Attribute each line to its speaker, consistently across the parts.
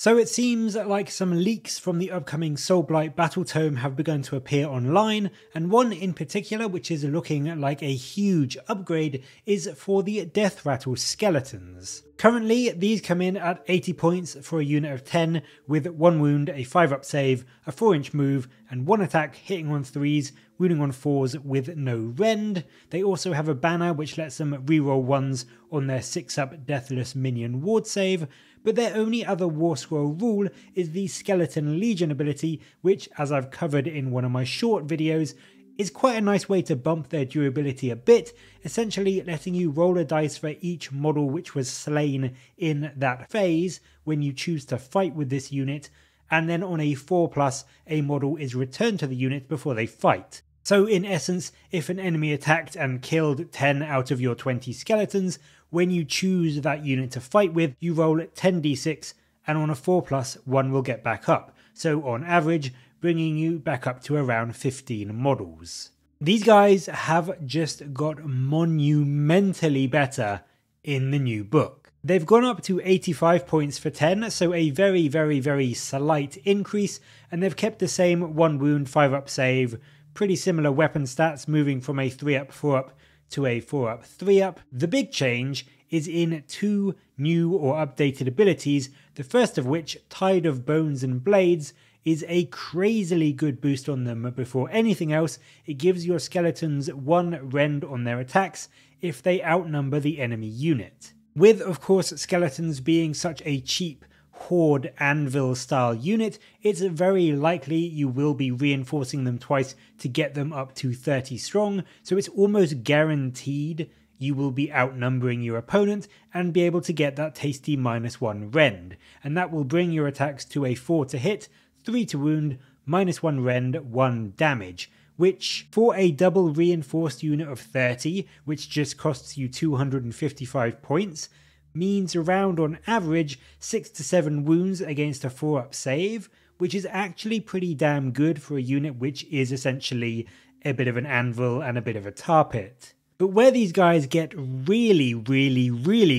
Speaker 1: So it seems like some leaks from the upcoming Soulblight Battetome have begun to appear online, and one in particular which is looking like a huge upgrade is for the Deathrattle Skeletons. Currently these come in at 80 points for a unit of 10 with 1 wound, a 5-up save, a 4-inch move and 1 attack hitting on 3s, wounding on 4s with no rend. They also have a banner which lets them reroll 1s on their 6-up Deathless Minion ward save, but their only other War Scroll rule is the Skeleton Legion ability, which, as I've covered in one of my short videos, is quite a nice way to bump their durability a bit, essentially letting you roll a dice for each model which was slain in that phase when you choose to fight with this unit, and then on a 4+, a model is returned to the unit before they fight. So in essence, if an enemy attacked and killed 10 out of your 20 skeletons, when you choose that unit to fight with, you roll 10d6 and on a 4+, 1 will get back up. So on average, bringing you back up to around 15 models. These guys have just got monumentally better in the new book. They've gone up to 85 points for 10, so a very slight increase, and they've kept the same 1 wound, 5-up save, pretty similar weapon stats, moving from a 3-up, 4-up to a 4-up, 3-up. The big change is in 2 new or updated abilities, the first of which, Tide of Bones and Blades, is a crazily good boost on them. Before anything else, it gives your skeletons 1 rend on their attacks if they outnumber the enemy unit. With, of course, skeletons being such a cheap horde anvil style unit, it's very likely you will be reinforcing them twice to get them up to 30 strong, so it's almost guaranteed you will be outnumbering your opponent and be able to get that tasty -1 rend, and that will bring your attacks to a 4 to hit, 3 to wound, -1 rend, 1 damage, which for a double reinforced unit of 30, which just costs you 255 points, means around on average 6 to 7 wounds against a 4-up save, which is actually pretty damn good for a unit which is essentially a bit of an anvil and a bit of a tarpit. But where these guys get really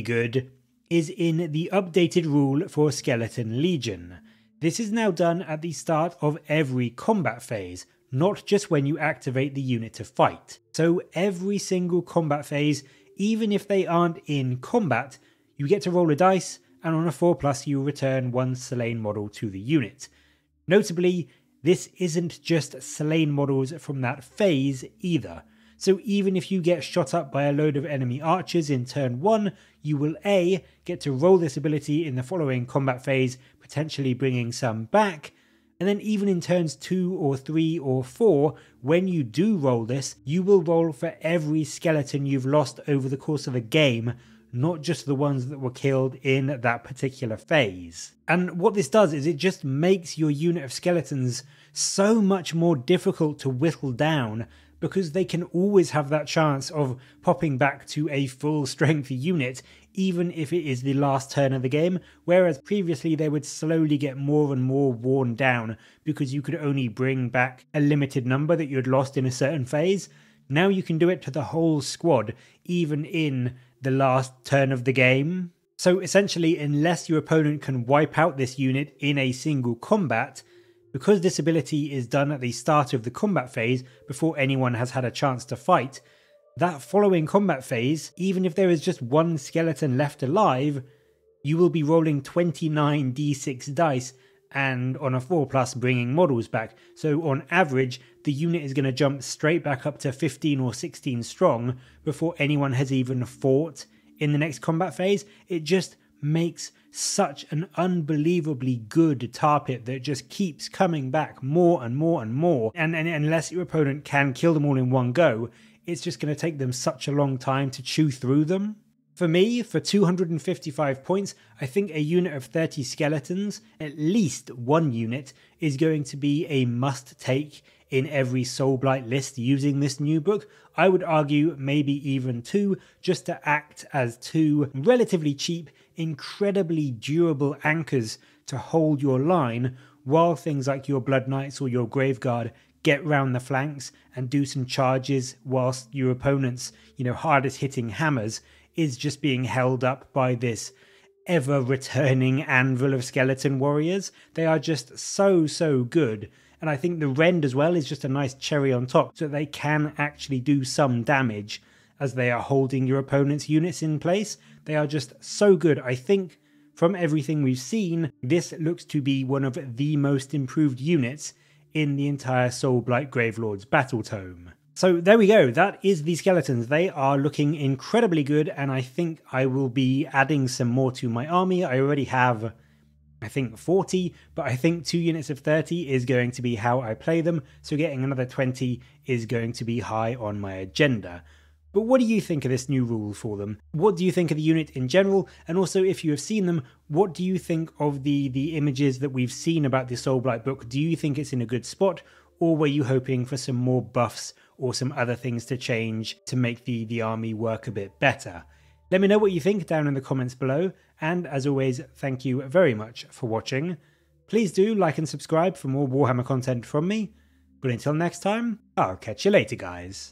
Speaker 1: good is in the updated rule for Skeleton Legion. This is now done at the start of every combat phase, not just when you activate the unit to fight. So every single combat phase, even if they aren't in combat, you get to roll a dice, and on a 4+, you return 1 slain model to the unit. Notably, this isn't just slain models from that phase either. So even if you get shot up by a load of enemy archers in turn 1, you will A, get to roll this ability in the following combat phase, potentially bringing some back, and then even in turns 2 or 3 or 4, when you do roll this, you will roll for every skeleton you've lost over the course of a game, not just the ones that were killed in that particular phase. And what this does is it just makes your unit of skeletons so much more difficult to whittle down, because they can always have that chance of popping back to a full strength unit, even if it is the last turn of the game, whereas previously they would slowly get more and more worn down because you could only bring back a limited number that you had lost in a certain phase. Now you can do it to the whole squad, even in the last turn of the game. So essentially, unless your opponent can wipe out this unit in a single combat, because this ability is done at the start of the combat phase before anyone has had a chance to fight, that following combat phase, even if there is just 1 skeleton left alive, you will be rolling 29 d6 dice and on a 4+ bringing models back. So on average, the unit is going to jump straight back up to 15 or 16 strong before anyone has even fought in the next combat phase. It just makes such an unbelievably good tarpit that just keeps coming back more and more and more, and unless your opponent can kill them all in one go, it's just going to take them such a long time to chew through them. For me, for 255 points, I think a unit of 30 skeletons, at least 1 unit, is going to be a must-take in every Soulblight list using this new book. I would argue maybe even 2, just to act as 2 relatively cheap, incredibly durable anchors to hold your line, while things like your Blood Knights or your Graveguard get round the flanks and do some charges whilst your opponent's, hardest hitting hammers is just being held up by this ever returning anvil of skeleton warriors. They are just so good. And I think the rend as well is just a nice cherry on top, so they can actually do some damage as they are holding your opponent's units in place. They are just so good. I think from everything we've seen, this looks to be one of the most improved units in the entire Soulblight Gravelords Battetome. So there we go, that is the skeletons. They are looking incredibly good, and I think I will be adding some more to my army. I already have, I think, 40, but I think 2 units of 30 is going to be how I play them, so getting another 20 is going to be high on my agenda. But what do you think of this new rule for them? What do you think of the unit in general? And also, if you have seen them, what do you think of the images that we've seen about the Soulblight book? Do you think it's in a good spot? Or were you hoping for some more buffs or some other things to change to make the army work a bit better? Let me know what you think down in the comments below. And as always, thank you very much for watching. Please do like and subscribe for more Warhammer content from me. But until next time, I'll catch you later, guys.